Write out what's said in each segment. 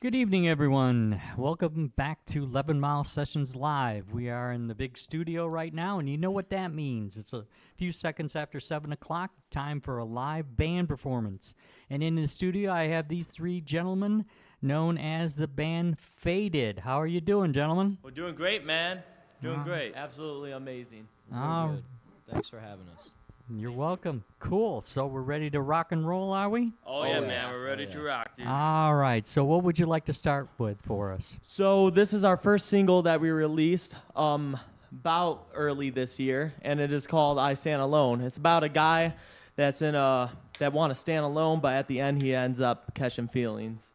Good evening, everyone. Welcome back to 11 Mile Sessions Live. We are in the big studio right now, and you know what that means. It's a few seconds after 7 o'clock, time for a live band performance. And in the studio, I have these three gentlemen known as the band Faded. How are you doing, gentlemen? We're doing great, man. Doing Ah. great. Absolutely amazing. Ah, Good. Thanks for having us. you're welcome. Cool. So we're ready to rock and roll, are we? Oh, Oh, yeah, yeah. man. We're ready Oh, to yeah. rock, dude. All right. So what would you like to start with for us? So this is our first single that we released about early this year, and it is called "I Stand Alone." It's about a guy that's that want to stand alone, but at the end he ends up catching feelings.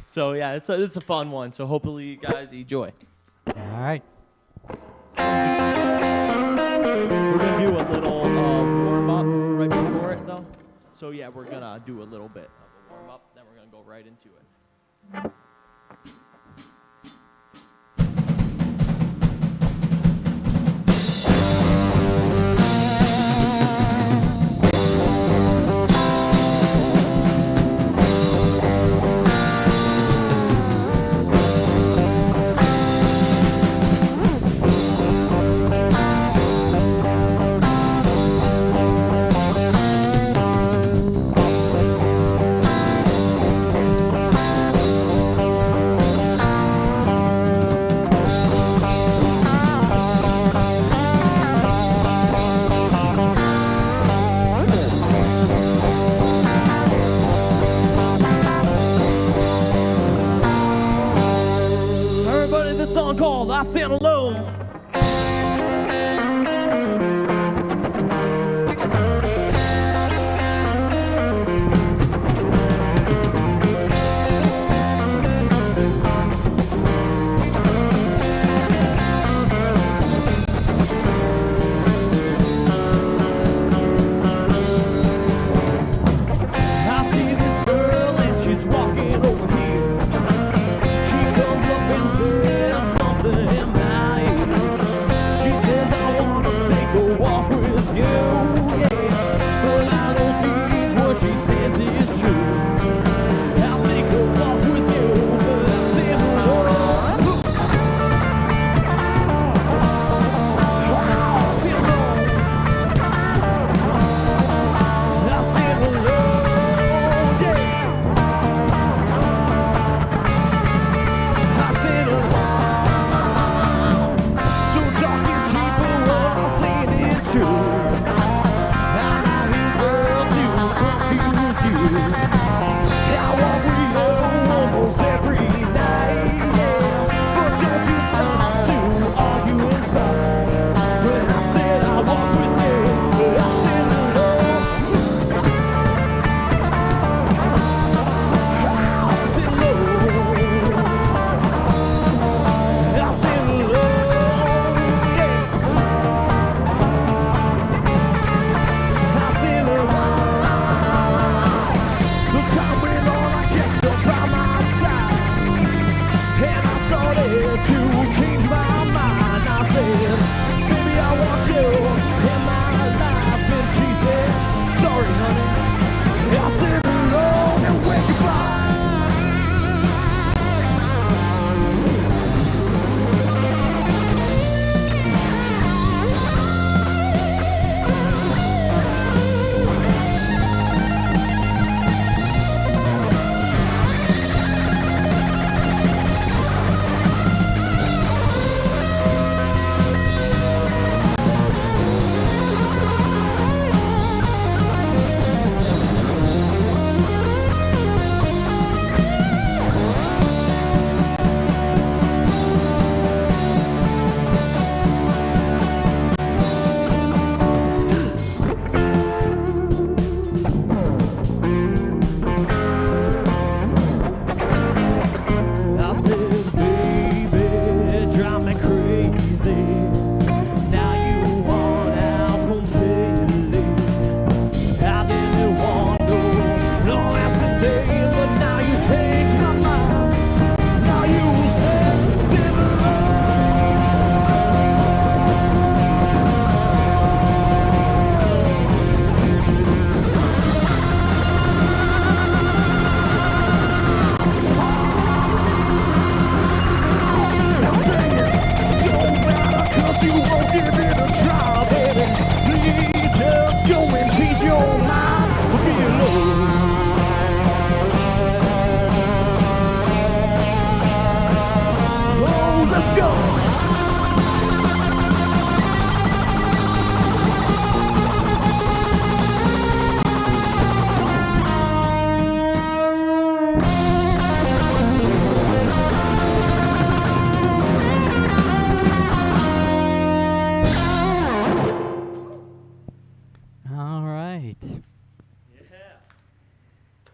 So yeah, it's a fun one. So hopefully you guys enjoy. All right. We're gonna do a little warm up right before it though. So yeah, we're gonna do a little bit of a warm up, then we're gonna go right into it.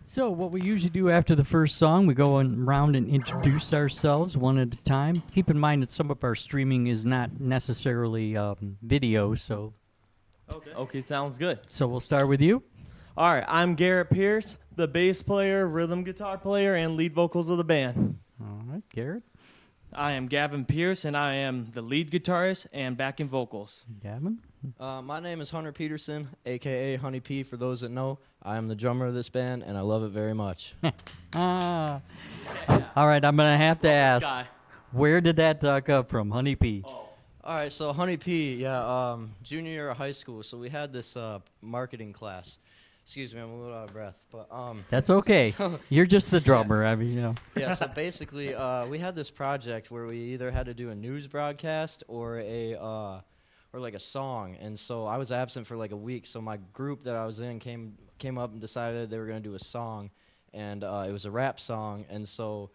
So what we usually do after the first song, we go around and introduce ourselves one at a time. Keep in mind that some of our streaming is not necessarily video, so Okay, sounds good. we'll start with you. All right, I'm Garrett Pierce, the bass player, rhythm guitar player, and lead vocals of the band. All right, Garrett, I am Gavin Pierce, and I am the lead guitarist and backing vocals. Gavin. My name is Hunter Peterson, a.k.a. Honey P for those that know. I am the drummer of this band, and I love it very much. Ah. All right, I'm gonna have to Love ask, this guy. where did that come from, Honey P? Oh. All right, so Honey P, junior year of high school, so we had this marketing class. Excuse me, I'm a little out of breath, but That's okay. So- You're just the drummer. I mean, yeah. So basically, we had this project where we either had to do a news broadcast or like a song, and so I was absent for like a week. So my group that I was in came up and decided they were gonna do a song, and it was a rap song, and so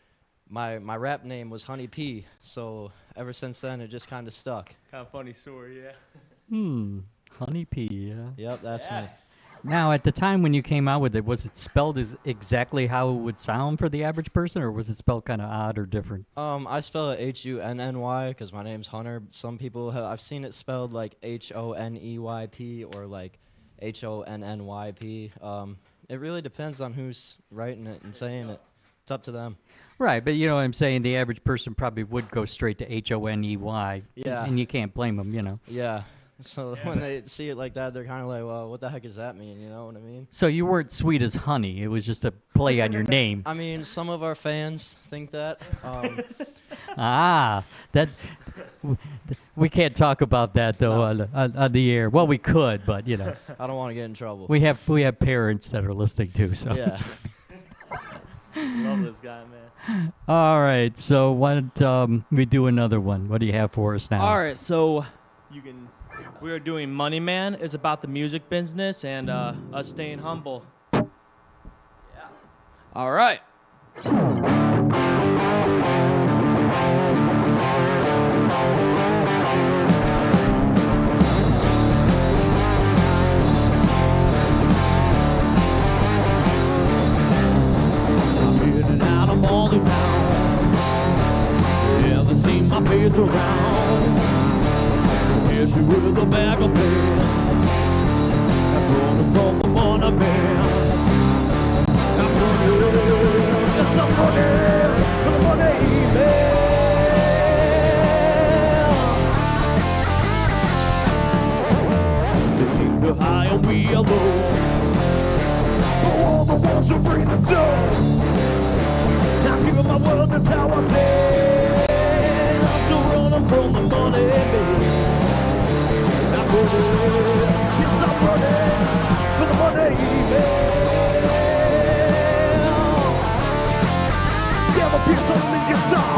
my rap name was Honey P. So ever since then, it just kind of stuck. Kind of funny story, yeah. Honey P. Yeah. Yep, that's Yeah. me. Now, at the time when you came out with it, was it spelled as exactly how it would sound for the average person, or was it spelled kind of odd or different? I spell it Hunny because my name's Hunter. Some people I've seen it spelled like Honeyp or like Honnyp. It really depends on who's writing it and saying it. It's up to them. Right, but you know what I'm saying? The average person probably would go straight to Honey. Yeah. And you can't blame them. Yeah. So when they see it like that, they're kind of like, well, what the heck does that mean? You know what I mean? So you weren't sweet as honey. It was just a play on your name. I mean, some of our fans think that. We can't talk about that though No. on the air. Well, we could, but I don't want to get in trouble. we have parents that are listening too. So Yeah. Love this guy, man. all right. So why don't we do another one? What do you have for us now? All right, so we are doing Money Man. It's about the music business and us staying humble. Yeah. All right. I'm in and out of all the town. Haven't seen my face around. Here's you with a bag of pain. I'm running from the money man. I'm running, yes I'm running from the money man. They think they're high and we are low. For all the ones who bring the dough. I give my word, that's how I say. I'm still running from the money man. I'm running, yes I'm running for the money man. Yeah, my peers on the guitar.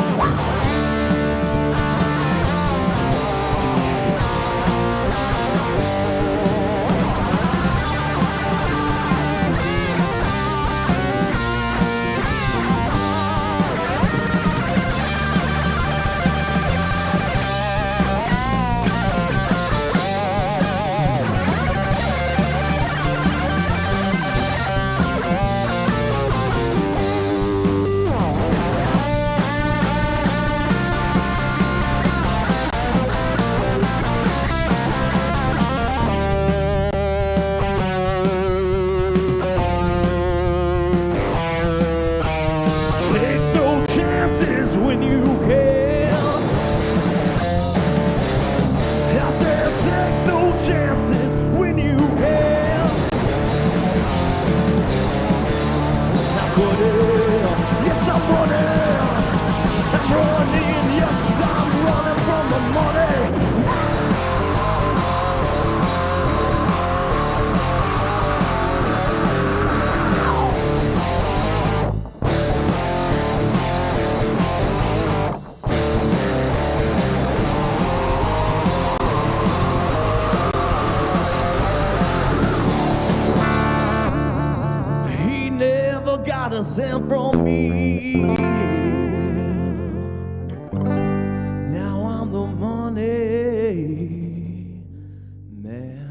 Take no chances when you can. I said take no chances when you can. I'm running, yes I'm running. I'm running, yes I'm running from the money. He never got a cent from me. Now I'm the money man.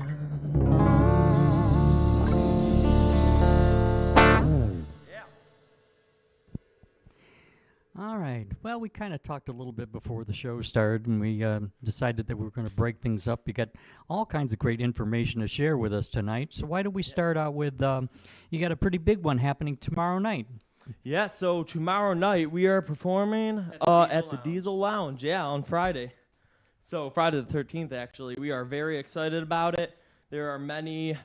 All right. Well, we kind of talked a little bit before the show started, and we decided that we were going to break things up. You got all kinds of great information to share with us tonight. So why don't we start out with you got a pretty big one happening tomorrow night. Yeah, so tomorrow night we are performing at the Diesel Lounge. Yeah, on Friday. So Friday the 13th, actually. We are very excited about it. There are many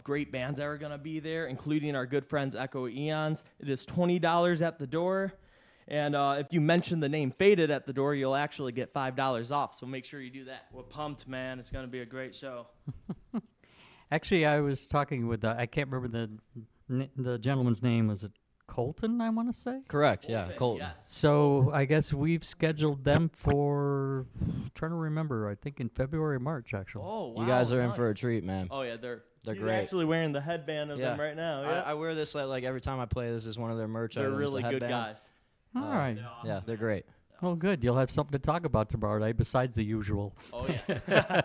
great bands that are going to be there, including our good friends Echo Eons. It is $20 at the door. And if you mention the name Faded at the door, you'll actually get $5 off. So make sure you do that. We're pumped, man. It's going to be a great show. Actually, I was talking with I can't remember the gentleman's name. Was it Colton? I want to say. Correct. Yeah, Colton. Yes. So I guess we've scheduled them for trying to remember. I think in February or March actually. Oh, wow. You guys are in for a nice. treat, man. Oh, yeah, they're They're he's great. actually wearing the headband of them right now. Yeah. I wear this like every time I play. This is one of their merch They're items. really the good headband. guys. All right. Yeah, they're great. Oh, good. You'll have something to talk about tomorrow night besides the usual. Oh, yes. Oh, yeah,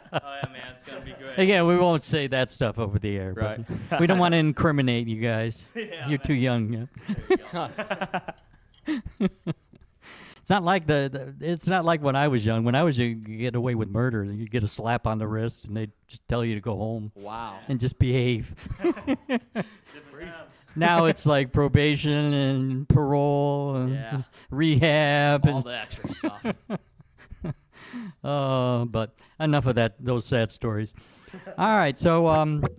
man. It's going to be great. Again, we won't say that stuff over the air. Right. But we don't want to incriminate you guys. Yeah, You're too young. Yeah. There you go. It's not like it's not like when I was young. When I was young, you get away with murder. You get a slap on the wrist, and they just tell you to go home Wow. and just behave. Different times. Now it's like probation and parole and Yeah. rehab. All And, the extra stuff. but enough of those sad stories. All right. So,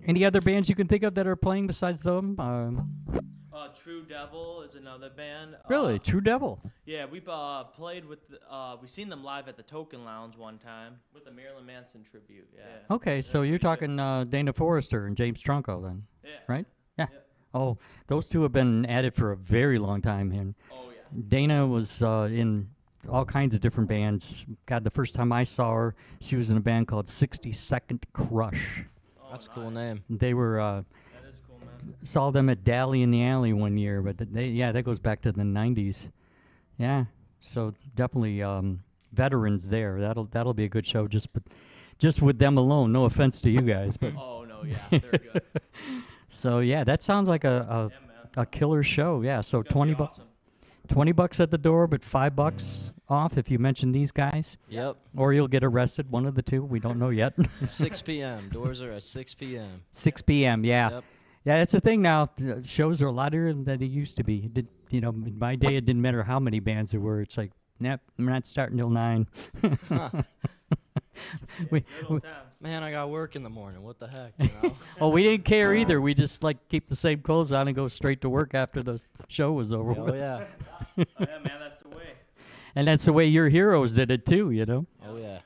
any other bands you can think of that are playing besides them? True Devil is another band. Really, True Devil. Yeah, we played with. We seen them live at the Token Lounge one time. With the Marilyn Manson tribute, yeah. Okay, so you're talking Dana Forrester and James Trunco then, Yeah. right? Yeah. Yep. Oh, those two have been at it for a very long time. And Oh yeah. Dana was in all kinds of different bands. God, the first time I saw her, she was in a band called 60 Second Crush. Oh, Oh, That's a cool name. They were That is cool, man. saw them at Dally in the Alley one year, but that goes back to the 90s. Yeah, so definitely veterans there. That'll be a good show just with them alone. No offense to you guys, but Oh, no, yeah. They're good. so yeah, that sounds like Yeah, man. a killer show. Yeah, so It's gonna be $20 awesome. $20 at the door, but $5 off if you mention these guys, Yep. or you'll get arrested. One of the two. We don't know yet. 6 p.m. Doors are at 6 p.m. 6 p.m. Yeah. Yep. Yeah, it's a thing now. Shows are a lot earlier than they used to be. In my day, it didn't matter how many bands there were. It's like, nope, we're not starting till 9. we, Good we, old times. Man, I got work in the morning. What the heck, you know? oh, we didn't care either. We just like keep the same clothes on and go straight to work after the show was over. Oh with. yeah. Oh yeah, man. That's the way. And that's the way your heroes did it too, you know. Oh yeah.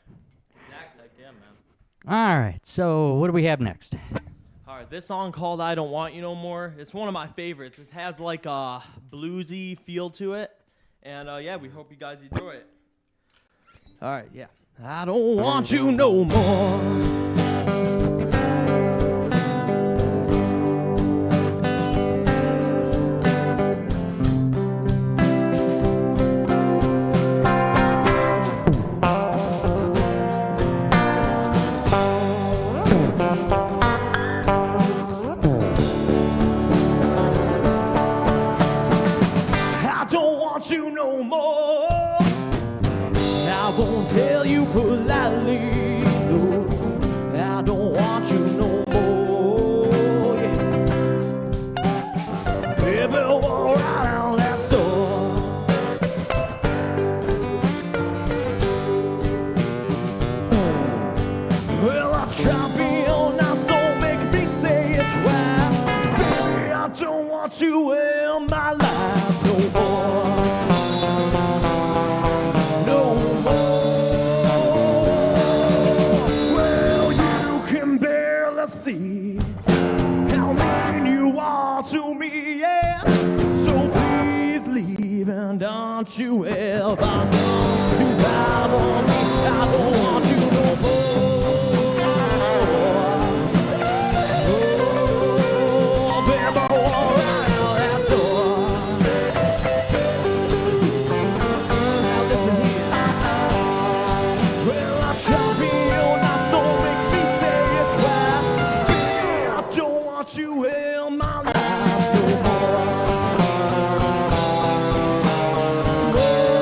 Exactly. Like, yeah, man. All right. So what do we have next? All right, this song called I Don't Want You No More. It's one of my favorites. It has like a bluesy feel to it. And yeah, we hope you guys enjoy it. All right, yeah. I don't want you no more. I don't want you no more. I won't tell you politely, no. I don't want you no more. Yeah. Baby, walk right out that door. Well, I try to be on that soul, make me say it twice. Baby, I don't want you in my life no more. No more. Well, you can barely see how mean you are to me, yeah. So please leave and don't you ever know you I want me. I don't want you no more. Oh, baby, walk right out that door. Now listen here. Well, I try to be on that soul, make me say it twice. Baby, I don't want you in my life no more. Oh,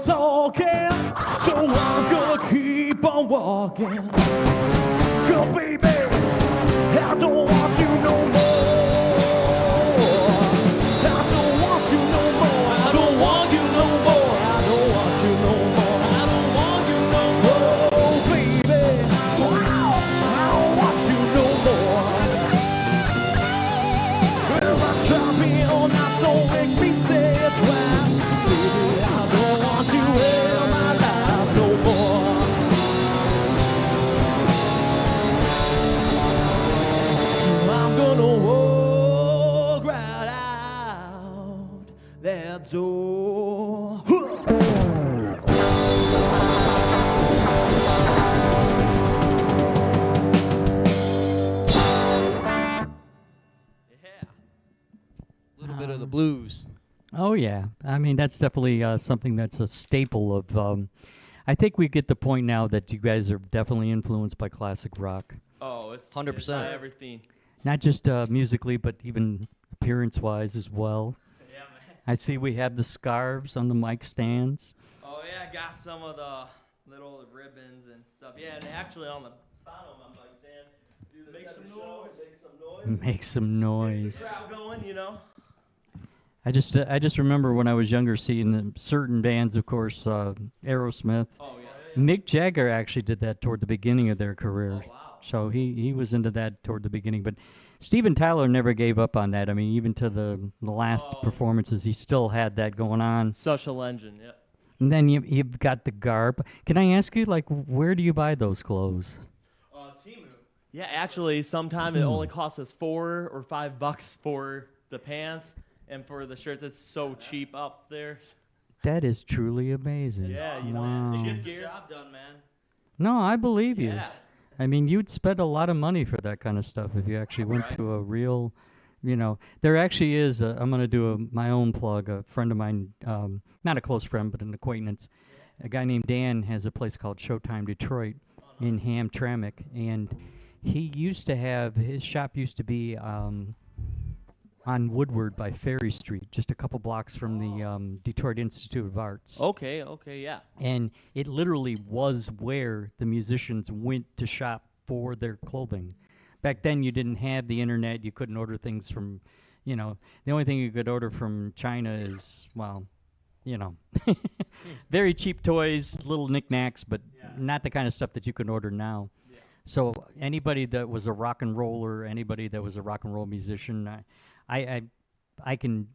talking, so I'm gonna keep on walking. Girl, baby, I don't want you no more. I don't want you no more. I don't want you no more. I don't want you no more. I don't want you no more. Oh, baby, I don't want you no more. Well, I try being all night, so make me say it twice. Baby, I don't want you in my life no more. I'm gonna walk right out that door. A little bit of the blues. Oh yeah, I mean that's definitely something that's a staple of. I think we get the point now that you guys are definitely influenced by classic rock, Oh, it's 100%. everything. not just musically, but even appearance-wise as well. Yeah, man. I see we have the scarves on the mic stands. Oh yeah, I got some of the little ribbons and stuff. Yeah, and actually on the bottom, I'm like saying, do the make some noise, make some noise, Make some noise. crowd going, you know. I just remember when I was younger seeing certain bands, of course, Aerosmith. Oh yeah. Mick Jagger actually did that toward the beginning of their careers. Oh, wow. So he was into that toward the beginning. But Steven Tyler never gave up on that. I mean, even to the last Oh. performances, he still had that going on. Such a legend. Yeah. And then you've got the garb. Can I ask you, like, where do you buy those clothes? Timu. Yeah, actually, sometimes it only costs us $4 or $5 for the pants, and for the shirts, it's so cheap up there. That is truly amazing. Yeah, you know, wow. it gets the job done, man. No, I believe you. Yeah. I mean, you'd spend a lot of money for that kind of stuff if you actually went Right. to a real, there actually is, I'm going to do my own plug. A friend of mine, not a close friend, but an acquaintance, a guy named Dan has a place called Showtime Detroit in Hamtramck. And he used to have, his shop used to be on Woodward by Ferry Street, just a couple blocks from the Detroit Institute of Arts. Okay, yeah. And it literally was where the musicians went to shop for their clothing. Back then, you didn't have the internet. You couldn't order things from, the only thing you could order from China is, well, very cheap toys, little knickknacks, but not the kind of stuff that you can order now. So anybody that was a rock and roller, anybody that was a rock and roll musician, I can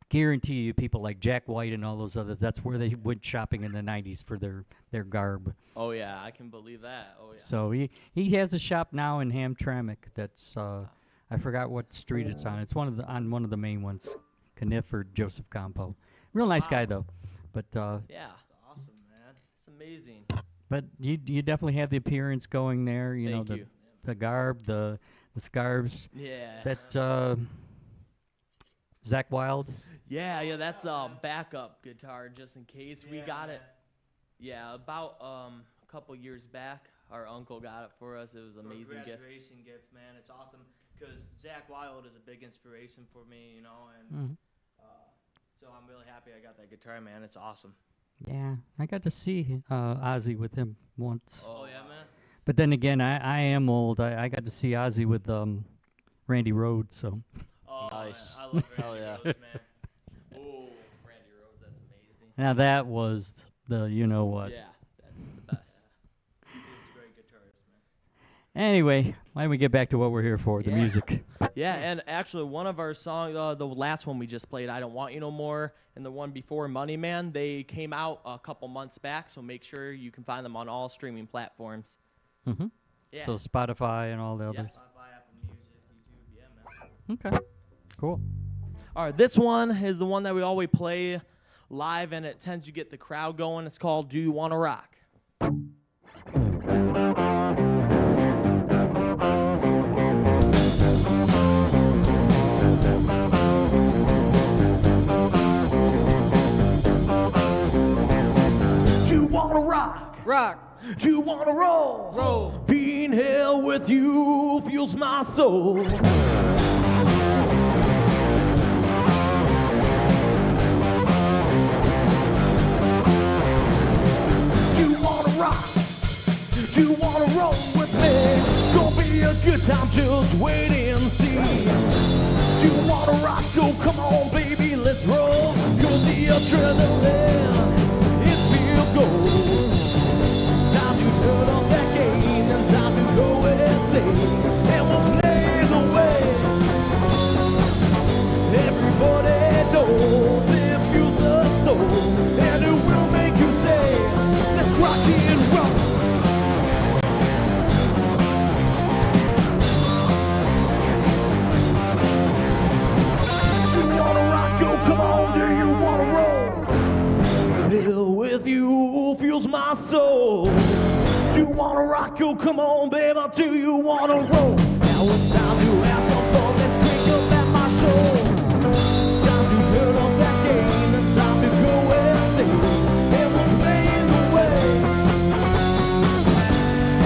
guarantee you people like Jack White and all those others, that's where they went shopping in the 90s for their garb. Oh yeah, I can believe that. Oh yeah. So he has a shop now in Hamtramck that's I forgot what street it's on. It's on one of the main ones, Kniff or Joseph Campo. Real nice guy though. But Yeah, it's awesome, man. It's amazing. but you definitely have the appearance going there, Thank the you. the garb, the scarves. Yeah. That Zach Wild. Yeah, that's a backup guitar just in case. We got it. Yeah, about a couple years back, our uncle got it for us. It was an amazing gift. Graduation gift, man. It's awesome because Zach Wild is a big inspiration for me, and Mhm. so I'm really happy I got that guitar, man. It's awesome. Yeah, I got to see Ozzy with him once. Oh yeah, man. But then again, I am old. I got to see Ozzy with Randy Rhoads, so. Oh, Nice. Man, I love Hell Randy yeah. Rhoads, man. Oh, Randy Rhoads, that's amazing. Now that was the what. Yeah, that's the best. He's a great guitarist, man. Anyway, why don't we get back to what we're here for, the Yeah. music. Yeah, and actually one of our songs, the last one we just played, I Don't Want You No More, and the one before, Money Man, they came out a couple months back, so make sure you can find them on all streaming platforms. hmm Yeah. So Spotify and all the Yeah. others. Spotify, Apple Music, YouTube, yeah, man. Okay, cool. All right, this one is the one that we always play live, and it tends to get the crowd going. It's called Do You Wanna Rock? Do you wanna rock? Rock. Do you wanna roll? Roll. Being held with you fuels my soul. Do you wanna roll with me? Gonna be a good time, just wait and see. Do you wanna rock? Oh, come on, baby, let's roll. Cause the adrenaline, it's feel good. Time to turn on that game and time to go and sing. And we'll play the way everybody knows it feels the soul. And it will make you say, let's rock and roll. Do you wanna rock? Oh, come on, do you wanna roll? Hell with you fuels my soul. Do you wanna rock? Oh, come on, baby, do you wanna roll? Now it's time to have some fun. Let's drink up at my show. Time to turn up that game and time to go and sing. And we're playing the way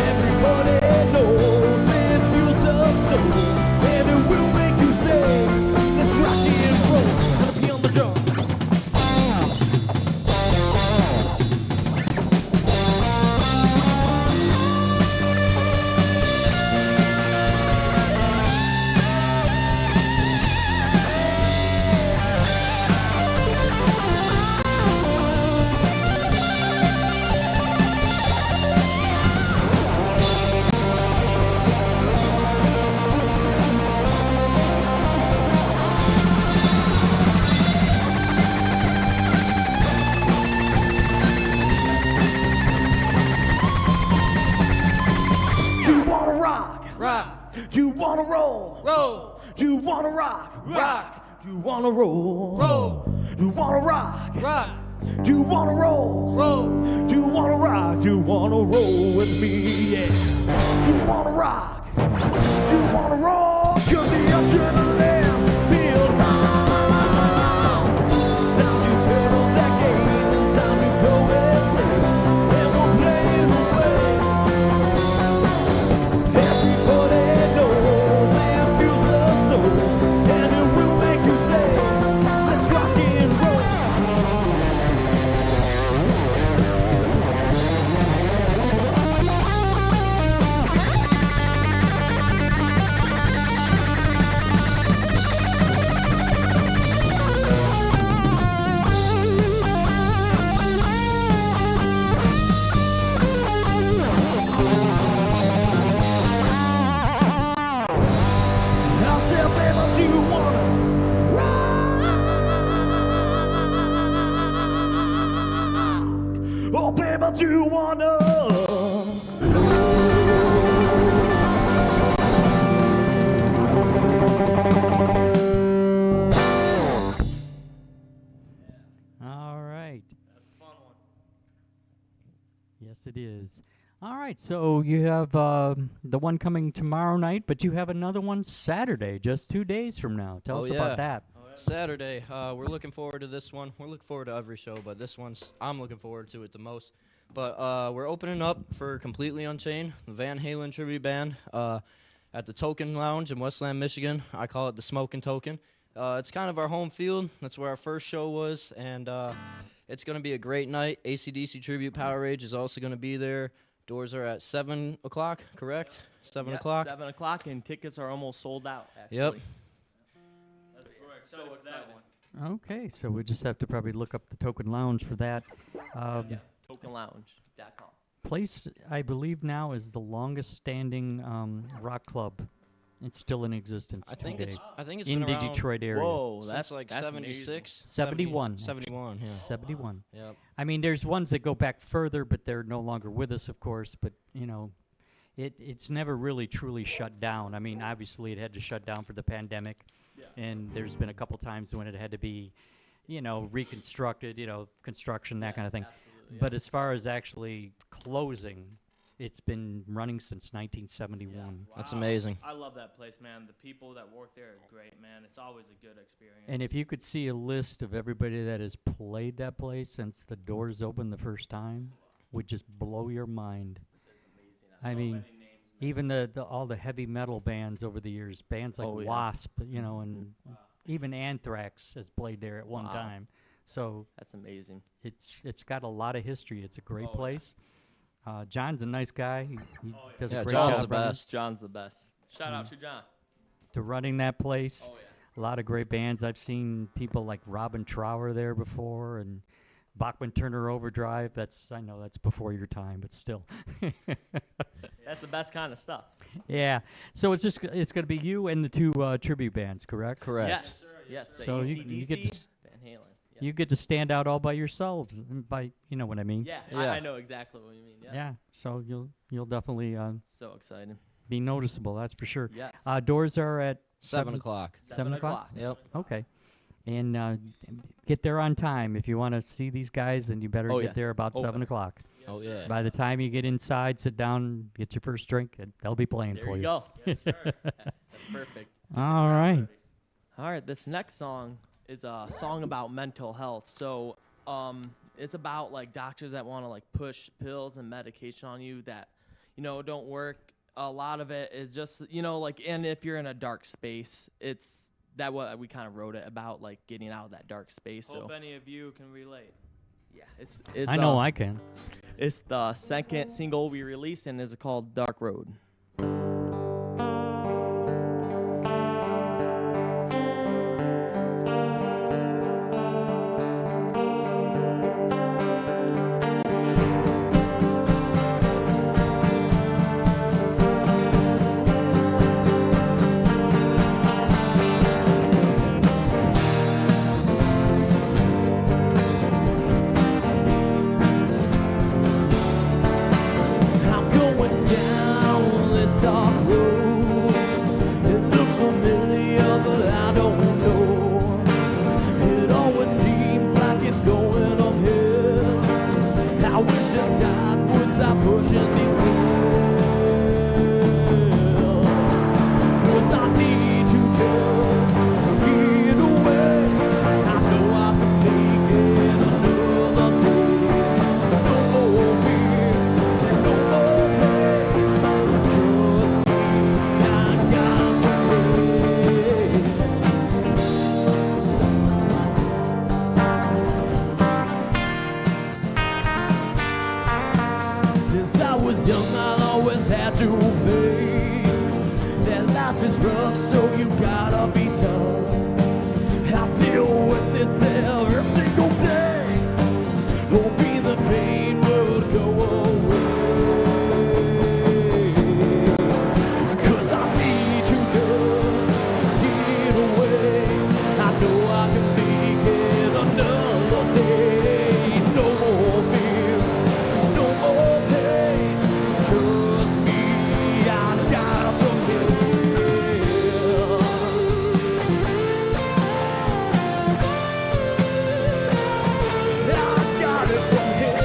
everybody knows it feels the soul. And it will make you say, let's rock and roll. Gonna be on the drum. Do you wanna rock? Rock, Do you wanna roll? roll, Do you wanna rock? rock, Do you wanna roll? roll, Do you wanna rock? rock, Do you wanna roll? roll. Do you wanna rock? Do you wanna roll with me? Yeah. Do you wanna rock? Do you wanna roll? Cause the adrenaline feels right. Time to turn on that game and time to go and sing. And we'll play the way everybody knows it feels the soul. And it will make you say, let's rock and roll. Now say, baby, do you wanna rock? Oh, baby, do you wanna? All right. Yes, it is. All right, so you have the one coming tomorrow night, but you have another one Saturday, just 2 days from now. Tell Oh, us yeah. about that. Saturday, we're looking forward to this one. We're looking forward to every show, but this one's I'm looking forward to it the most. But we're opening up for Completely Unchained, the Van Halen tribute band, at the Token Lounge in Westland, Michigan. I call it the Smoking Token. It's kind of our home field. That's where our first show was, and it's going to be a great night. AC/DC Tribute Power Rage is also going to be there. Doors are at 7 o'clock, correct? 7 o'clock? 7 o'clock, and tickets are almost sold out, actually. Yep. We're excited for that one. Okay, so we just have to probably look up the Token Lounge for that. TokenLounge.com. Place, I believe now, is the longest standing rock club. It's still in existence I think today. it's in been the around Detroit area. Whoa, since that's like that's 76, 71, 71, yeah. 71. Yep. I mean, there's ones that go back further, but they're no longer with us, of course. But you know, it's never really truly shut down. I mean, obviously it had to shut down for the pandemic, and there's been a couple times when it had to be, you know, reconstructed, you know, construction, that kind of thing. But as far as actually closing, it's been running since 1971. That's amazing. I love that place, man. The people that work there are great, man. It's always a good experience. And if you could see a list of everybody that has played that place since the doors opened the first time, would just blow your mind. I mean, even the all the heavy metal bands over the years, bands like Oh, yeah. Wasp, you know, and even Anthrax has played there at one Wow. time. So That's amazing. it's got a lot of history. It's a great Oh, yeah. place. John's a nice guy. He does Yeah, a great John's job the best. John's the best. Shout out to John. to running that place. Oh, yeah. A lot of great bands. I've seen people like Robin Trower there before, and Bachman Turner Overdrive. I know that's before your time, but still. That's the best kind of stuff. Yeah. So it's going to be you and the two tribute bands, correct? Correct. Yes. Yes. The So you AC/DC, get to Van Halen. Yeah. You get to stand out all by yourselves. You know what I mean? Yeah, Yeah. I know exactly what you mean. Yeah. Yeah. So you'll definitely So excited. be noticeable. That's for sure. Yes. Doors are at 7 o'clock. 7 o'clock? Yep. Okay. And get there on time. If you want to see these guys, then you better Oh, get yes. there about Oh, 7 o'clock. Oh yeah. By the time you get inside, sit down, get your first drink, and they'll be playing There for you you. go. That's perfect. All right. All right, this next song is a song about mental health. So, it's about like doctors that want to like push pills and medication on you that, don't work. A lot of it is just, like, and if you're in a dark space, it's that what we kind of wrote it about, like getting out of that dark space. Hope So, any of you can relate. yeah, it's I know I can. It's the second single we released, and it's called Dark Road. I'm going down this dark road. It looks familiar, but I don't know. It always seems like it's going uphill. I wish the tide would stop pushing these wheels. 'Cause I need to just get away. I know I can make it another day. No more fear. No more pain, just me, I got the way. Since I was young, I always had to face that life is rough, so you gotta be tough. I'll deal with this every single day. Hoping the pain would go away. 'Cause I need to just get away. I know I can make it another day. No more fear, no more pain. Just me, I got from here. I got it from here.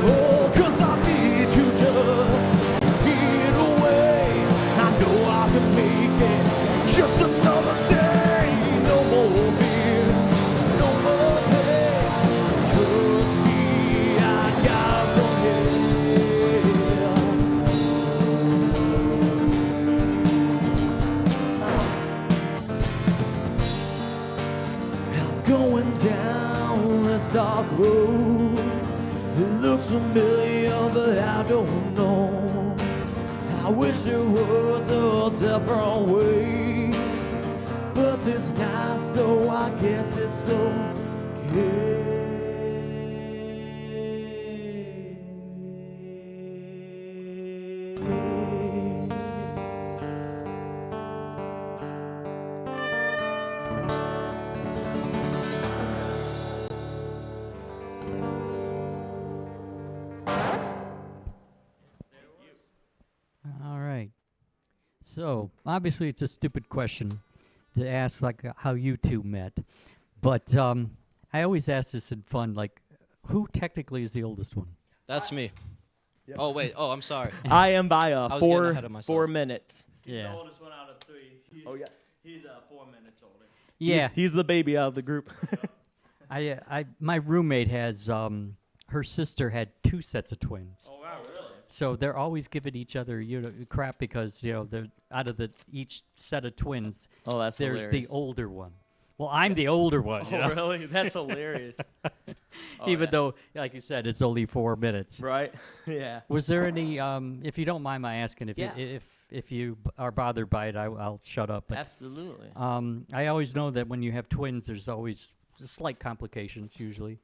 Oh, 'cause I need to just get away. I know I can make it just another day. No more fear, no more pain. Just me, I got from here. I'm going down this dark road. It looks familiar, but I don't know. I wish there was a different way, but there's not, so I guess it's okay. All right. So obviously it's a stupid question to ask, like how you two met, but I always ask this in fun, like who technically is the oldest one? That's me. Oh wait. Oh, I'm sorry. I am by was getting ahead of myself. 4 minutes. The oldest one out of 3. Oh yeah. He's 4 minutes older. Yeah, He's the baby out of the group. my roommate has her sister had 2 sets of twins. Oh wow, really? So they're always giving each other crap because they're out of each set of twins. Oh, that's There's hilarious. the older one. Well, I'm the older one. Oh, really? That's hilarious. Oh, Even yeah. though, like you said, it's only 4 minutes. Right? Yeah. Was there any? If you don't mind my asking, Yeah. if you are bothered by it, I'll shut up. But Absolutely. I always know that when you have twins, there's always slight complications. Usually,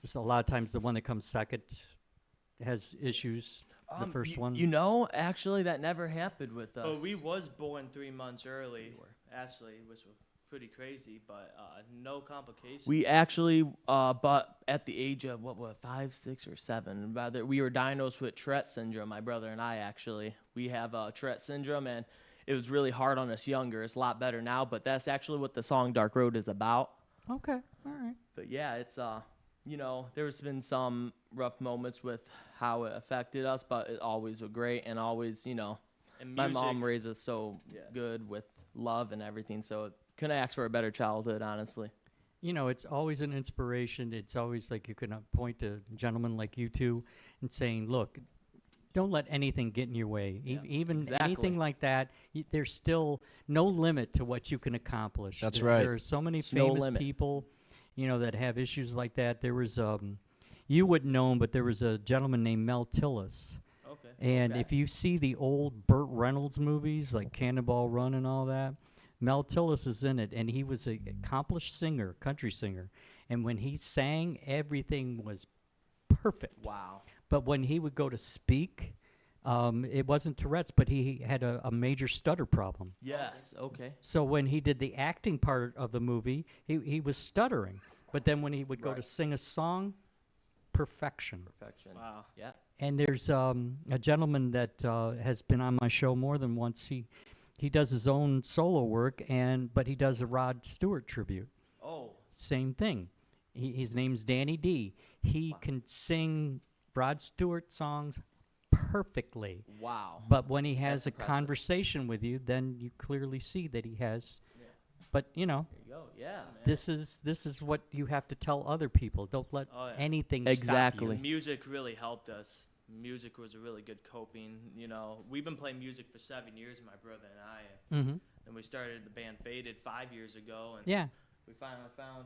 just a lot of times the one that comes second has issues. The first one. You know, actually, that never happened with us. But we was born 3 months early. Ashley was pretty crazy, but no complications. We actually, but at the age of 5, 6, or 7, we were diagnosed with Tourette syndrome. My brother and I actually, we have Tourette syndrome, and it was really hard on us younger. It's a lot better now, but that's actually what the song "Dark Road" is about. Okay. All right. But yeah, it's there's been some rough moments with how it affected us, but it always was great, and always, and my music, mom raised us so good with love and everything, so couldn't ask for a better childhood, honestly. It's always an inspiration. It's always like you can point to gentlemen like you two and saying, look, don't let anything get in your way. Even exactly. anything like that, there's still no limit to what you can accomplish. That's There- right. There are so many no famous limit. people, that have issues like that. There was, you wouldn't know him, but there was a gentleman named Mel Tillis. Okay. And Okay. if you see the old Burt Reynolds movies, like Cannonball Run and all that, Mel Tillis is in it, and he was an accomplished singer, country singer. And when he sang, everything was perfect. Wow. But when he would go to speak, it wasn't Tourette's, but he had a major stutter problem. Yes. Okay. So when he did the acting part of the movie, he was stuttering. But then when he would go to Right. sing a song, perfection. Perfection. Wow. Yeah. And there's a gentleman that has been on my show more than once. He does his own solo work, but he does a Rod Stewart tribute. Oh. Same thing. His name's Danny D. He can sing Rod Stewart songs perfectly. Wow. But when he has That's a impressive. conversation with you, then you clearly see that he has. Yeah. But There you go. Yeah. this is what you have to tell other people. Don't let Oh, yeah. anything Exactly. stop you. Music really helped us. Music was a really good coping. We've been playing music for 7 years, my brother and I, Mm-hmm. and we started the band Faded 5 years ago, and Yeah. we finally found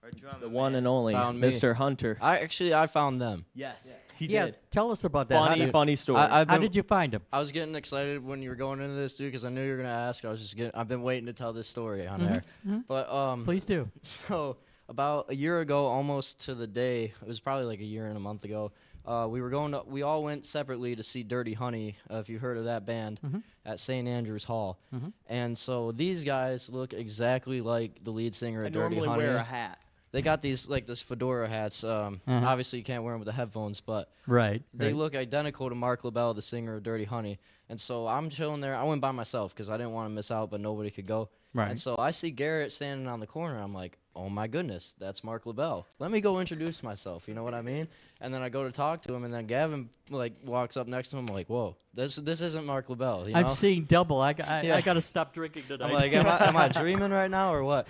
our drummer. The one man. and only Found me. Mr. Hunter. I found them. Yes. He Yeah. did. Tell us about that. Funny story. I've How been- did you find him? I was getting excited when you were going into this, dude, because I knew you were gonna ask. I've been waiting to tell this story on air. Mhm. But Please do. So about a year ago, almost to the day, it was probably like a year and a month ago. We all went separately to see Dirty Honey, if you heard of that band, Mhm. at St. Andrews Hall. Mhm. And so these guys look exactly like the lead singer I of Dirty normally Honey. wear a hat. They got these this fedora hats. Obviously you can't wear them with the headphones, but Right. they right. look identical to Mark LaBelle, the singer of Dirty Honey. And so I'm chilling there. I went by myself because I didn't want to miss out, but nobody could go. Right. And so I see Garrett standing on the corner. I'm like, oh my goodness, that's Mark LaBelle. Let me go introduce myself. You know what I mean? And then I go to talk to him, and then Gavin walks up next to him. I'm like, whoa, this isn't Mark LaBelle. You know? I'm seeing double. I Yeah. got to stop drinking tonight. I'm like, am I dreaming right now or what?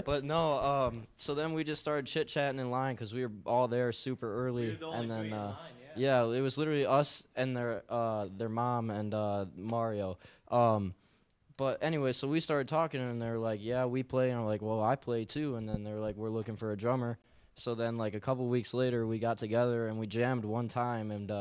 But no. So then we just started chit chatting in line because we were all there super early, We were the only and then three in line, yeah. yeah, it was literally us and their mom and Mario. But anyway, so we started talking, and they're like, yeah, we play. And I'm like, well, I play too. And then they're like, we're looking for a drummer. So then, like, a couple weeks later, we got together, and we jammed one time. And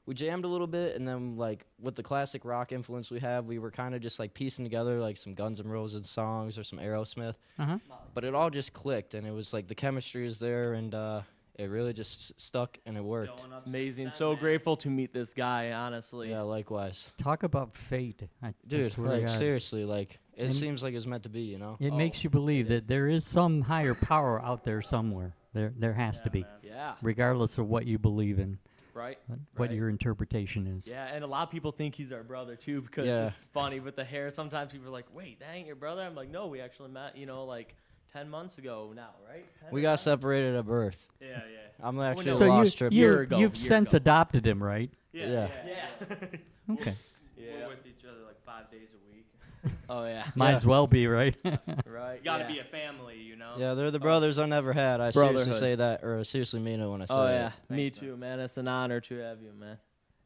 we jammed a little bit. And then, like, with the classic rock influence we have, we were kind of just, like, piecing together, like, some Guns N' Roses songs or some Aerosmith. Uh-huh. But it all just clicked, and it was, like, the chemistry is there, and it really just stuck, and it worked. Going up Amazing. since So then, man. grateful to meet this guy, honestly. Yeah, likewise. Talk about fate. I Dude, swear to like, God. seriously, like, it And- seems like it's meant to be, you know? It Oh, makes you believe that there is some higher power out there somewhere. There has to be, man. Yeah. regardless of what you believe in, Right. what Right. your interpretation is. Yeah, and a lot of people think he's our brother too because Yeah. it's funny with the hair. Sometimes people are like, "Wait, that ain't your brother?" I'm like, "No, we actually met, like 10 months ago now, right?" 10 We or got 9? separated at birth. Yeah. I'm actually no. a So lost trip. Year ago, you've year since ago. adopted him, right? Yeah. Yeah. Okay. We're with each other like 5 days a week. Oh yeah. Might as well be, right? Right. You gotta yeah. be a family, you know. Yeah, they're the brothers I never had. I seriously Brotherhood. say that, or I seriously mean it when I say Oh it. yeah. Me Thanks, man. too, man. It's an honor to have you, man.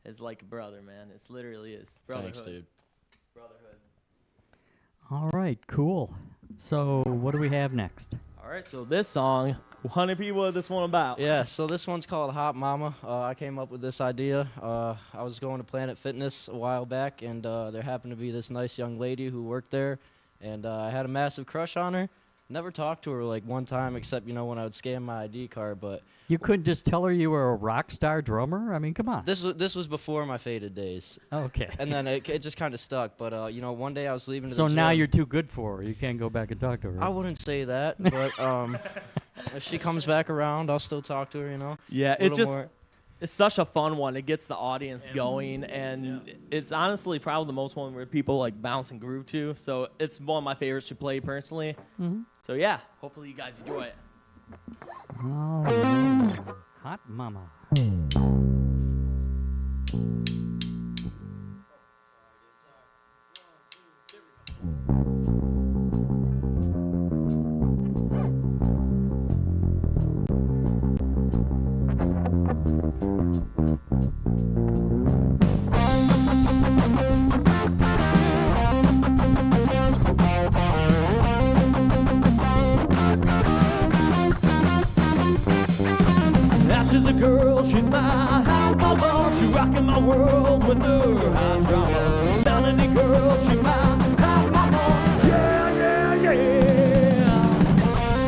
It's like a brother, man. It literally is. Brotherhood. Thanks, dude. Brotherhood. All right, cool. So what do we have next? All right. So this song, Honey P, what is this one about? Yeah, so this one's called Hot Mama. I came up with this idea. I was going to Planet Fitness a while back, and there happened to be this nice young lady who worked there, and I had a massive crush on her. Never talked to her like one time, except when I would scan my ID card. But You couldn't just tell her you were a rock star drummer? I mean, come on. this was before my faded days, Okay. and then it just kind of stuck. But one day I was leaving to So the now gym. you're too good for her. You can't go back and talk to her. I wouldn't say that, but if she comes back around, I'll still talk to her. Yeah. A It little just. more. It's such a fun one. It gets the audience going, and it's honestly probably the most one where people like bounce and groove to. So it's one of my favorites to play personally. Mhm. So yeah, hopefully you guys enjoy it. All right. Hot mama. That's just a girl, she's my hot mama. She rocking my world with her hot drama. Down in the girl, she's my hot mama. Yeah, yeah, yeah.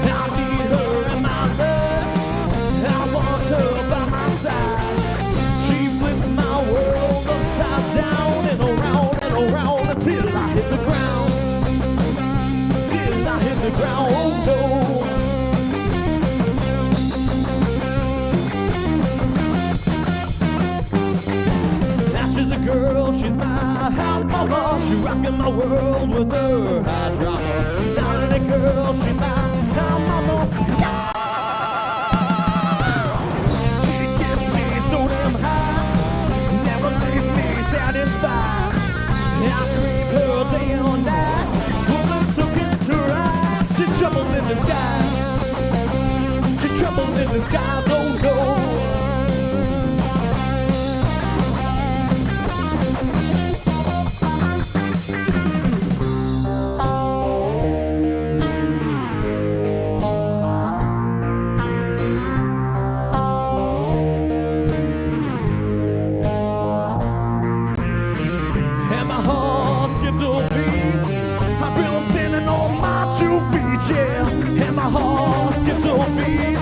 I need her in my life. I want her by my side. She flips my world upside down and around until I hit the ground. Till I hit the ground, oh no. She's a girl, she's my hot mama. She rockin' my world with her hot drama. Down in the girl, she's my hot mama. Yeah! She gets me so damn high, never leaves me satisfied. I crave her day and night, woman so gets her eye. She troubles in the sky, she troubles in the skies, oh no. And my heart skipped a beat. I've been standing on my 2 feet, yeah. And my heart skipped a beat.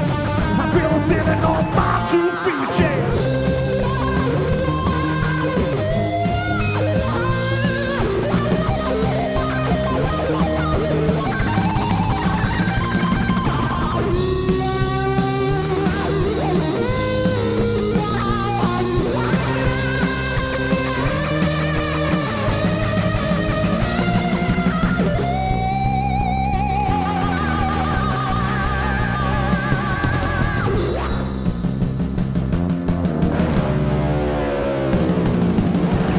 I've been standing on my 2 feet, yeah.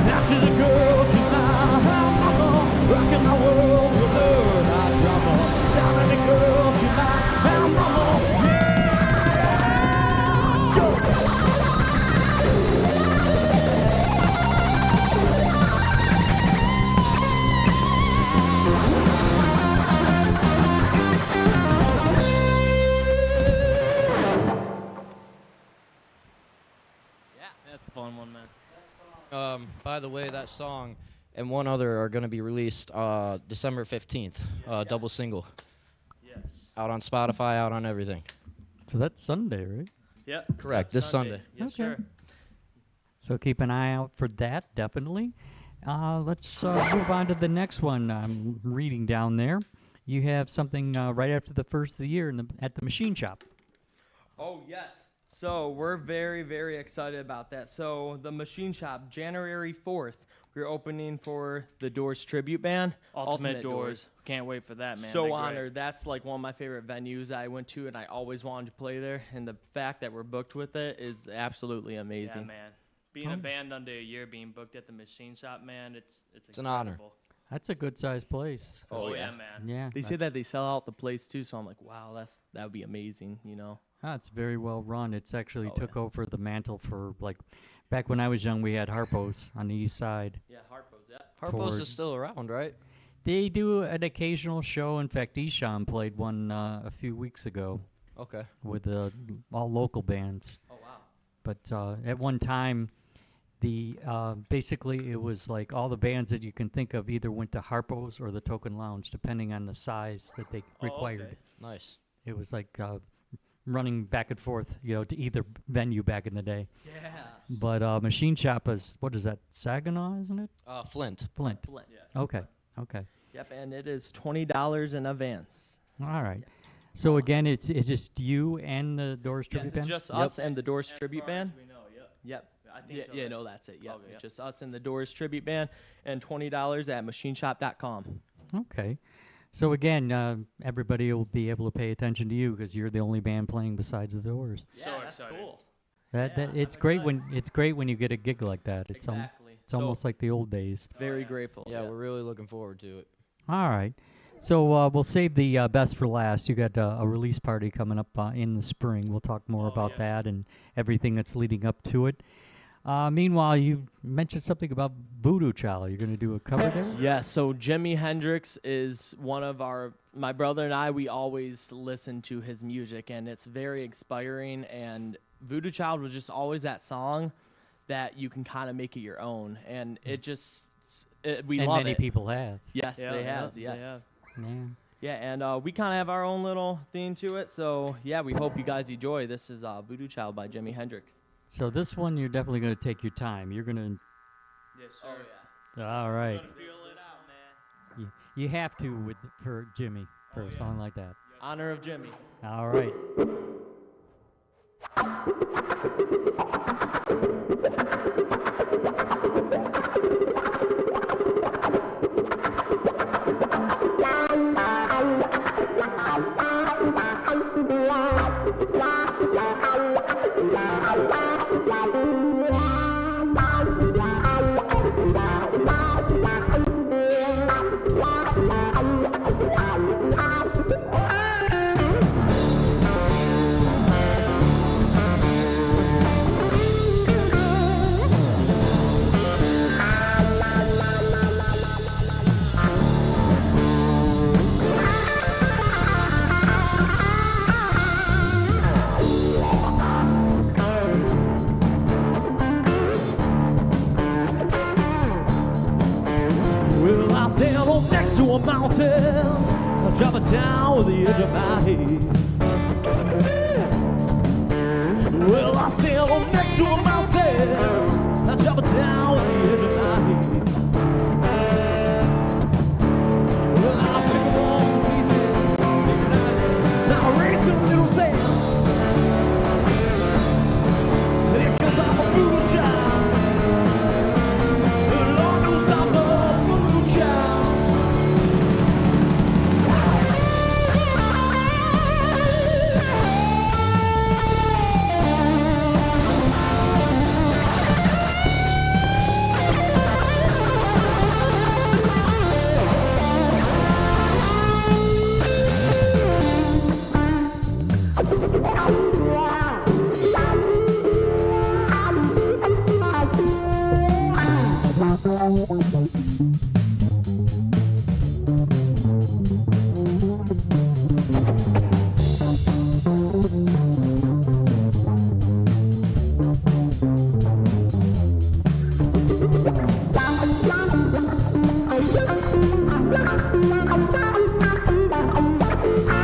Now she's a girl, she's my hot mama, rocking my world with her hot drama. Down in the girl, she's my hot mama. Yeah! Go! Yeah, that's a fun one, man. By the way, that song and one other are going to be released December 15th, double single, Yes. out on Spotify, out on everything. So that's Sunday, right? Yep. Correct, this Sunday. Yes, Okay. sir. So keep an eye out for that, definitely. Let's move on to the next one. I'm reading down there. You have something right after the first of the year at the machine shop. Oh, yes. So we're very, very excited about that. So the Machine Shop, January 4th, we're opening for the Doors tribute band. Ultimate Doors. Can't wait for that, man. So They're great. honored. That's like one of my favorite venues I went to, and I always wanted to play there. And the fact that we're booked with it is absolutely amazing. Yeah, man. Being a band under a year, being booked at the Machine Shop, man, it's an honor. incredible. That's a good sized place. Oh yeah, man. Yeah. They say that they sell out the place too, so I'm like, wow, that would be amazing, you know. It's very well run. It's actually Oh, took over the mantle for like back when I was young. We had Harpo's on the east side. Yeah, Harpo's. Yeah. Harpo's Ford. is still around, right? They do an occasional show. In fact, Eshan played one a few weeks ago Okay. with all local bands. Oh wow. But at one time, the basically it was like all the bands that you can think of either went to Harpo's or the Token Lounge, depending on the size that they Oh, required. okay. Nice. It was like running back and forth, to either venue back in the day. Yeah. But Machine Shop is, what is that, Saginaw, isn't it? Flint. Flint. Flint. Yes. Okay. Okay. Yep, and it is $20 in advance. All right. So again, it's just you and the Doors Yeah, Tribute It's Band? just Yep. us and the Doors As Tribute far Band. as we know, yeah. Yep. I think Yeah, so. yeah, right? no, that's it. Yep. Okay. Just us and the Doors Tribute Band, and $20 at machineshop.com. Okay. So again, everybody will be able to pay attention to you because you're the only band playing besides the Doors. So that's excited. cool. That Yeah, it's I'm great excited. when you get a gig like that. It's Exactly. it's almost like the old days. very grateful. Yeah, we're really looking forward to it. All right. So we'll save the best for last. You got a release party coming up in the spring. We'll talk more Oh, about yes. that and everything that's leading up to it. Meanwhile, you mentioned something about Voodoo Child. You're going to do a cover there? Yeah, so Jimi Hendrix is one of my brother and I, we always listen to his music, and it's very inspiring, and Voodoo Child was just always that song that you can kind of make it your own, and it just, we and love many it. people have. Yes, Yeah, they yeah, have, they yes. have. Yeah. Yeah, and we kind of have our own little theme to it, so yeah, we hope you guys enjoy. This is Voodoo Child by Jimi Hendrix. So this one, you're definitely going to take your time. You're going Yes, Oh, sir. to. All right. Gonna feel it out, man. You have to for Jimmy for Oh, a yeah. song like that. Honor of Jimmy. All right. Well, I sail on next to a mountain. I drop it down with the edge of my head. Well, I sail on next to a mountain. I drop it down with the edge of my head. Well, I'll pick 'em all to pieces. Now I'll raise a little thing. Because I'm a voodoo child. Lord knows I'm a voodoo child.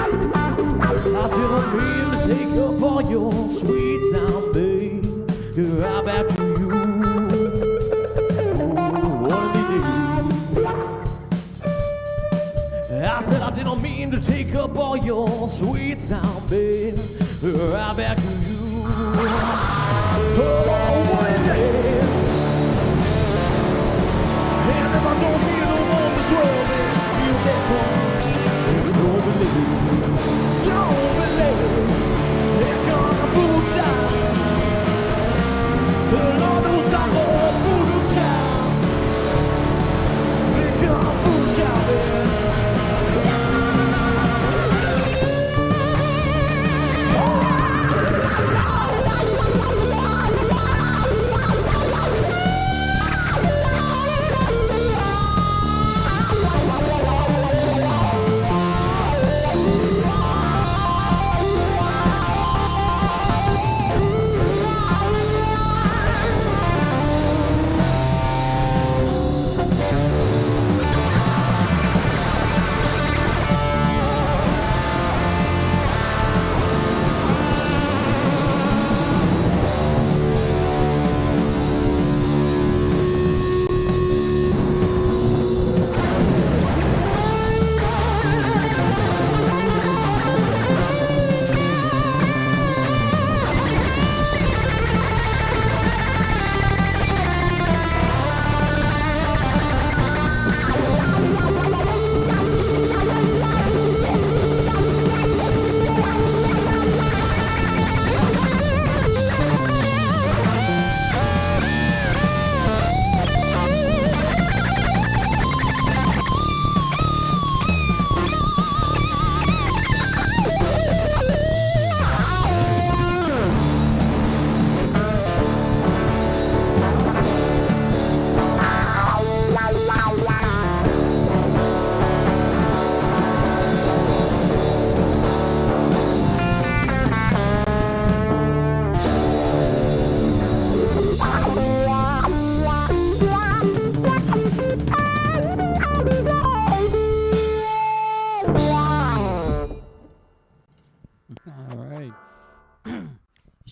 I didn't mean to take up all your sweet time, babe. Right back to you. One of these days. I said I didn't mean to take up all your sweet time, babe. Right back to you. Oh, one day. And if I don't be the one that's rolling, you get one. Don't believe. Don't believe. Here comes a voodoo child. The Lord knows I'm a voodoo child. Here comes a voodoo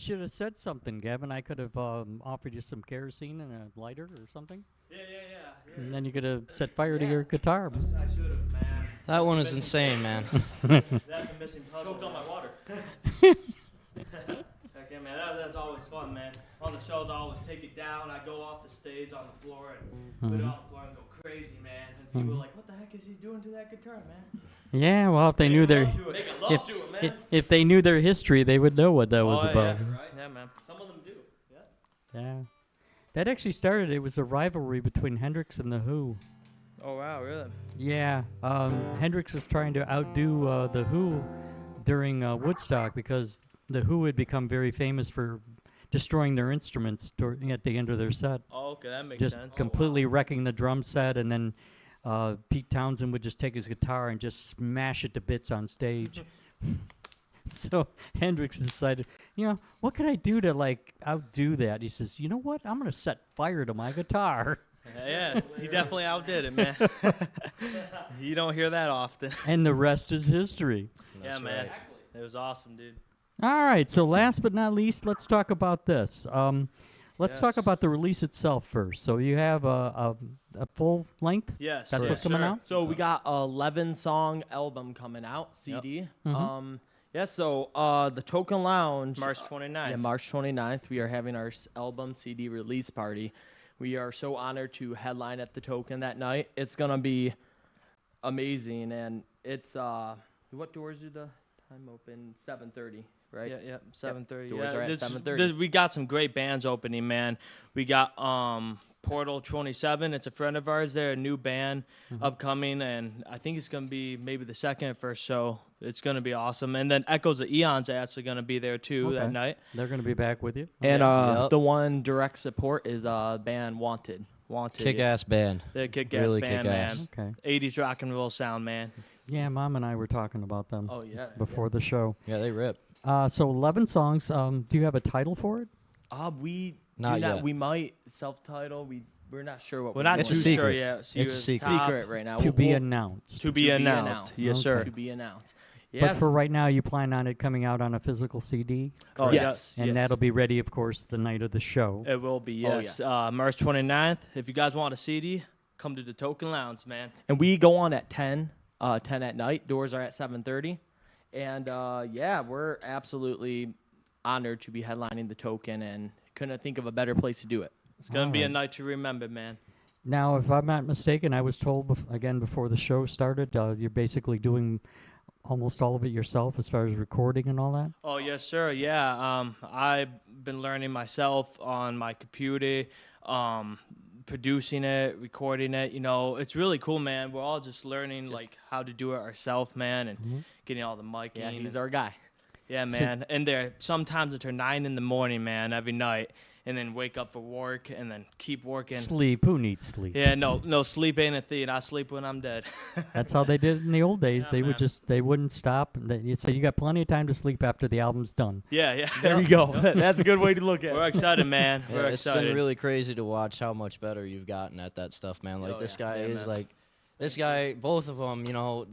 should have said something, Gavin. I could have offered you some kerosene and a lighter or something, Yeah. and then you could have set fire to your guitar. I should have, man. That one is insane, man. That's a missing puzzle. Choked on my water. Heck yeah, man. That's always fun, man. On the shows, I always take it down. I go off the stage on the floor and put it on the floor and go crazy, man. And people are like, "What the heck is he doing to that guitar, man?" Yeah, well, if they knew their Make a love to it, man. if they knew their history, they would know what that was Oh, about. Yeah, right? Yeah, man. Some of them do. Yeah. Yeah. That actually started. It was a rivalry between Hendrix and the Who. Oh wow, really? Yeah, Hendrix was trying to outdo the Who during Woodstock because the Who had become very famous for destroying their instruments at the end of their set, Oh, okay, that makes just sense. completely wrecking the drum set, and then Pete Townsend would just take his guitar and just smash it to bits on stage. So Hendrix decided, what could I do to like outdo that? He says, you know what? I'm gonna set fire to my guitar. Yeah, he definitely outdid it, man. You don't hear that often. And the rest is history. Yeah, That's man. right. It was awesome, dude. All right, so last but not least, let's talk about this. Let's talk Yes. about the release itself first. So you have a full length? Yes. That's yes, what's coming sir. out? So we got a 11-song album coming out, CD. So the Token Lounge. March 29th. Yeah, March 29th. We are having our album CD release party. We are so honored to headline at the Token that night. It's gonna be amazing, and it's what doors do the time open? 7:30, right? Yeah, 7:30. Doors are at this- 7:30. We got some great bands opening, man. We got Portal 27. It's a friend of ours. They're a new band upcoming, and I think it's gonna be maybe the second or first show. It's gonna be awesome. And then Echoes of Eon's actually gonna be there too Okay. that night. They're going to be back with you? And Yep. the one direct support is band Wanted. Wanted. Kick-ass band. They're a kick-ass Really band, kick-ass. man. Okay. 80s rock and roll sound, man. Yeah, Mom and I were talking about them Oh yeah. before the show. Yeah, they rip. So 11 songs. Do you have a title for it? We Not do not. yet. We might self-title. We're not sure what We're not It's too a sure secret. yet. It's a It's secret. secret right now. To be announced. To be announced. Yes, sir. To be announced. But Yes. for right now, you plan on it coming out on a physical CD? Oh, Yes. And that'll be ready, of course, the night of the show. It will be, Oh, yes. yes. March 29th. If you guys want a CD, come to the Token Lounge, man. And we go on at 10 at night. Doors are at 7:30. And we're absolutely honored to be headlining the Token, and couldn't think of a better place to do it. It's going to be a Alright. night to remember, man. Now, if I'm not mistaken, I was told, again, before the show started, you're basically doing almost all of it yourself as far as recording and all that? Oh, yes, sir. Yeah. I've been learning myself on my computer, producing it, recording it. It's really cool, man. We're all just learning, like, how to do it ourselves, man, and getting all the miking. Yeah, he's and- our guy. Yeah, man. And there sometimes until 9 in the morning, man, every night, and then wake up for work and then keep working. Sleep. Who needs sleep? Yeah, no, sleep ain't a thing. I sleep when I'm dead. That's how they did it in the old days. Yeah, They would man. they wouldn't stop. So you got plenty of time to sleep after the album's done. Yeah. There you go. That's a good way to look at We're it. excited, man. Yeah, We're it's excited. been really crazy to watch how much better you've gotten at that stuff, man. Like Oh, this yeah. guy Yeah, is man. like, this guy, both of them,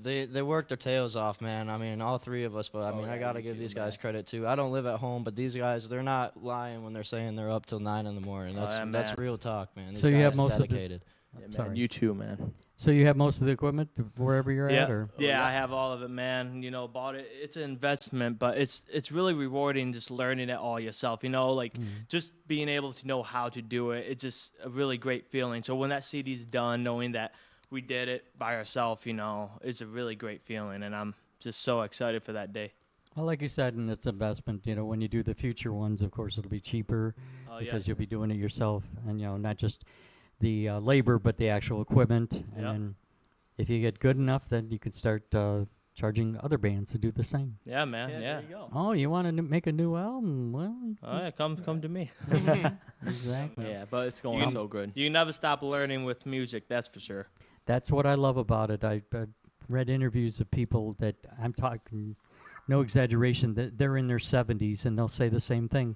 they work their tails off, man. I mean, all three of us, but I mean, I gotta give these guys credit too. I don't live at home, but these guys, they're not lying when they're saying they're up till 9 in the morning. Oh, That's yeah, that's man. real talk, man. These So you have guys are most of the- dedicated. Yeah, man, Sorry. you too, man. So you have most of the equipment wherever you're Yeah, at, or yeah, I have all of it, man. Bought it. It's an investment, but it's really rewarding just learning it all yourself. Like just being able to know how to do it. It's just a really great feeling. So when that CD's done, knowing that we did it by ourselves, it's a really great feeling, and I'm just so excited for that day. well, like you said, and it's investment. When you do the future ones, of course, it'll be cheaper Oh, because yes. you'll be doing it yourself, and not just the labor, but the actual equipment. And Yep. then if you get good enough, then you can start charging other bands to do the same. Yeah, man. Yeah. There you go. Oh, you want to make a new album? Well, All right, come to me. exactly. Yeah, but it's going You- so good. You never stop learning with music, that's for sure. That's what I love about it. I've read interviews of people that I'm talking, no exaggeration, that they're in their 70s and they'll say the same thing.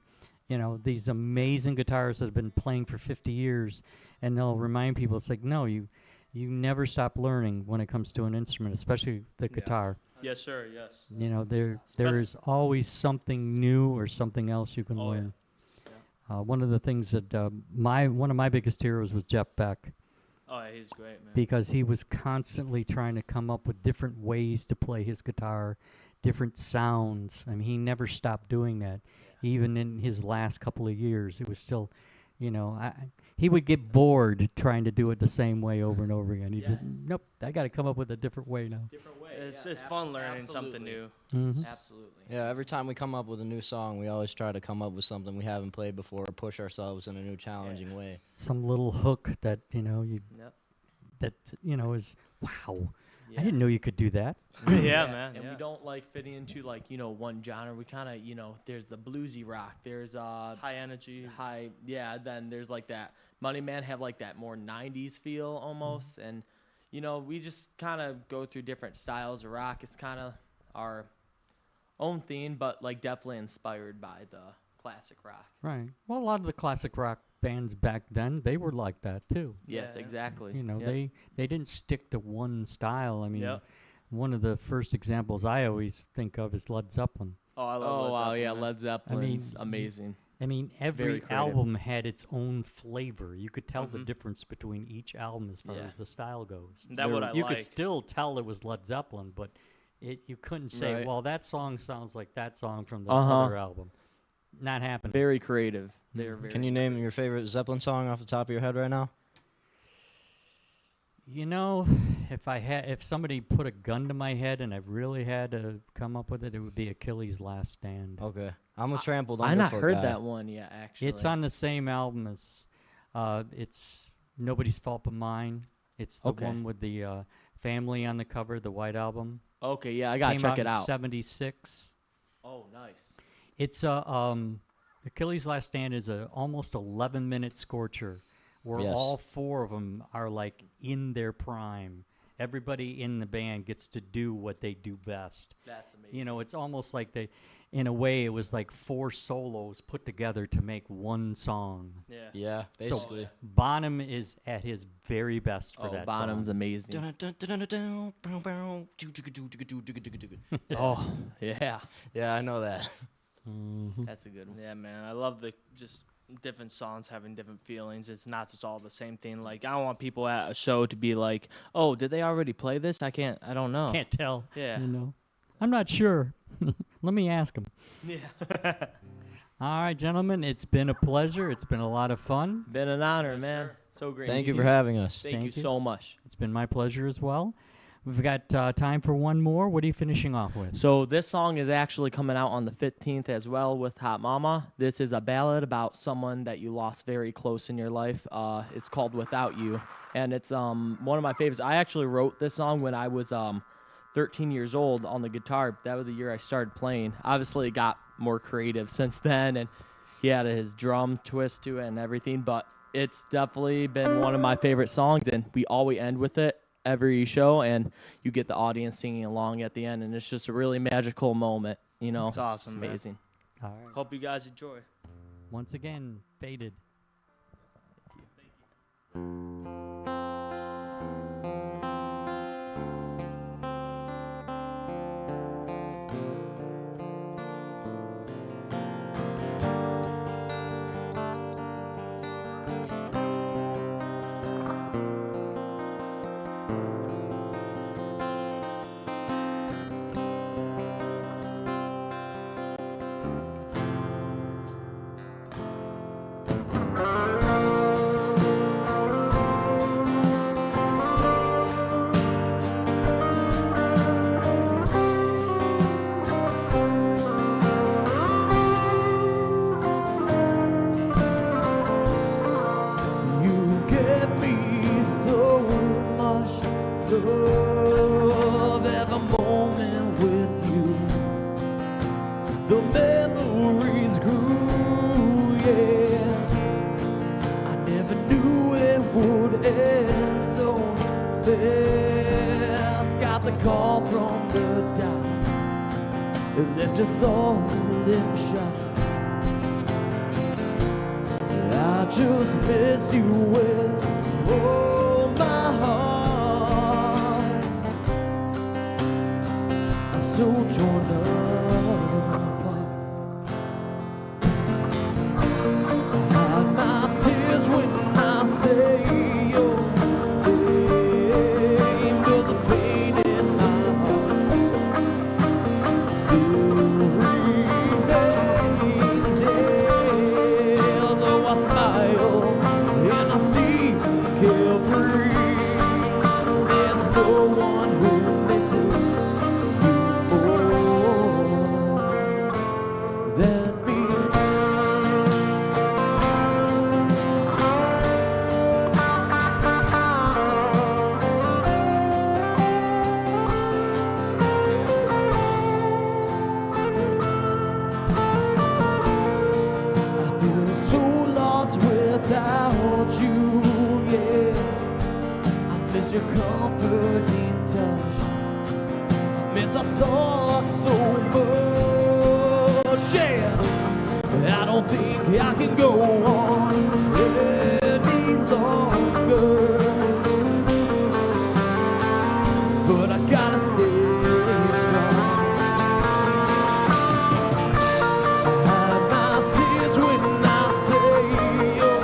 These amazing guitarists that have been playing for 50 years, and they'll remind people, it's like, no, you never stop learning when it comes to an instrument, especially the guitar. Yes, sir. Yes. You know, there Spec- is always something new or something else you can Oh, yeah. learn. One of the things that one of my biggest heroes was Jeff Beck, Oh, yeah, he's great, man. because he was constantly trying to come up with different ways to play his guitar, different sounds. I mean, he never stopped doing that. Even in his last couple of years, it was still, you know, he would get bored trying to do it the same way over and over again. He just, nope, I got to come up with a different way now. Different way. It's fun learning something new. Hmm Absolutely. Yeah, every time we come up with a new song, we always try to come up with something we haven't played before, or push ourselves in a new challenging way. Some little hook that, you know, Yep. that, you know, is, wow, Yeah. I didn't know you could do that. Yeah, man. And yeah. we don't like fitting into like, you know, one genre. We kind of, you know, there's the bluesy rock. There's High energy. then there's like that Money Man have like that more 90s feel almost. And, you know, we just kind of go through different styles of rock. It's kind of our own theme, but like definitely inspired by the classic rock. Right. Well, a lot of the classic rock bands back then, they were like that too. Yes, Yeah. exactly. You know, Yep. they didn't stick to one style. I mean, Yep. one of the first examples I always think of is Led Zeppelin. Oh, I love Oh, Led wow, Zeppelin, yeah, man. Led Zeppelin's y- amazing. I mean, Very every creative. album had its own flavor. You could tell the Mhm. difference between each album as far Yeah. as the style goes. That's what I You like. could still tell it was Led Zeppelin, but you couldn't say, Right. well, that song sounds like that song from the Uh-huh. other album. Not happening. Very creative. They're very Can you name your favorite Zeppelin song off the top of your head right now? You know, if somebody put a gun to my head and I really had to come up with it, it would be Achilles' Last Stand. Okay. I'm a trampled I not underfoot heard guy. that one yet, actually. It's on the same album as it's Nobody's Fault But Mine. It's the Okay. one with the family on the cover, the White Album. Okay, yeah, I gotta Came check out it in out. '76. Oh, nice. It's Achilles' Last Stand is a almost 11-minute scorcher, where Yes. all four of them are like in their prime. Everybody in the band gets to do what they do best. That's amazing. You know, it's almost like in a way, it was like four solos put together to make one song. Yeah. Yeah, So basically. Bonham is at his very best for oh, that Bonham's song. amazing. Dun-dun-dun-dun-dun-dun, bow, bow, doo-doo-doo-doo-doo-doo-doo-doo-doo. Oh, yeah, Yeah, I know that. Mhm. that's a good one. Yeah, man. I love the just different songs having different feelings. It's not just all the same thing. Like, I don't want people at a show to be like, oh, did they already play this? I don't know. Can't tell. Yeah. You know, I'm not sure. Let me ask him. Yeah. All right, gentlemen, it's been a pleasure. It's been a lot of fun. Been an honor, Yes, man. sir. So great. Thank you meeting for having us. Thank you Thank you. so much. It's been my pleasure as well. We've got time for one more. What are you finishing off with? So this song is actually coming out on the 15th as well with Hot Mama. This is a ballad about someone that you lost very close in your life. It's called Without You, and it's one of my favorites. I actually wrote this song when I was 13 years old on the guitar. That was the year I started playing. Obviously, it got more creative since then, and he had his drum twist to it and everything, but it's definitely been one of my favorite songs, and we always end with it every show, and you get the audience singing along at the end, and it's just a really magical moment, you know. It's awesome, man. amazing. All right. Hope you guys enjoy. Once again, Faded. You give me so much love every moment with you. The memories grew, yeah. I never knew it would end so fast. Got the call from the doctor. It left us all in shock. I just miss you with all my heart. so torn apart. I hide my tears when I say your name, but the pain in my heart still remains. Yeah, though I smile and I see carefree, there's no one who misses you more than me. I feel so lost without you, yeah. I miss your comforting touch. I miss our talk so much, yeah. I don't think I can go on any longer, but I gotta stay strong. I hide my tears when I say your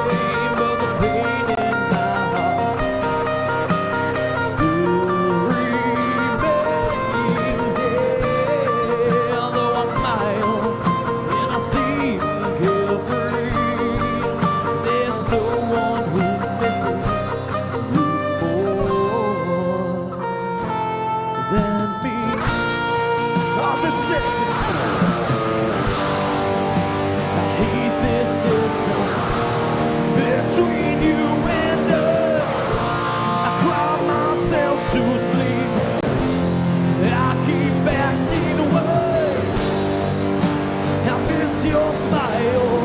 name, but the pain in my heart still remains. Yeah, though I smile and I seem carefree, there's no one who misses you more than me. Oh, this is it. I hate this distance between you and us. I cry myself to sleep. I keep asking why. I miss your smile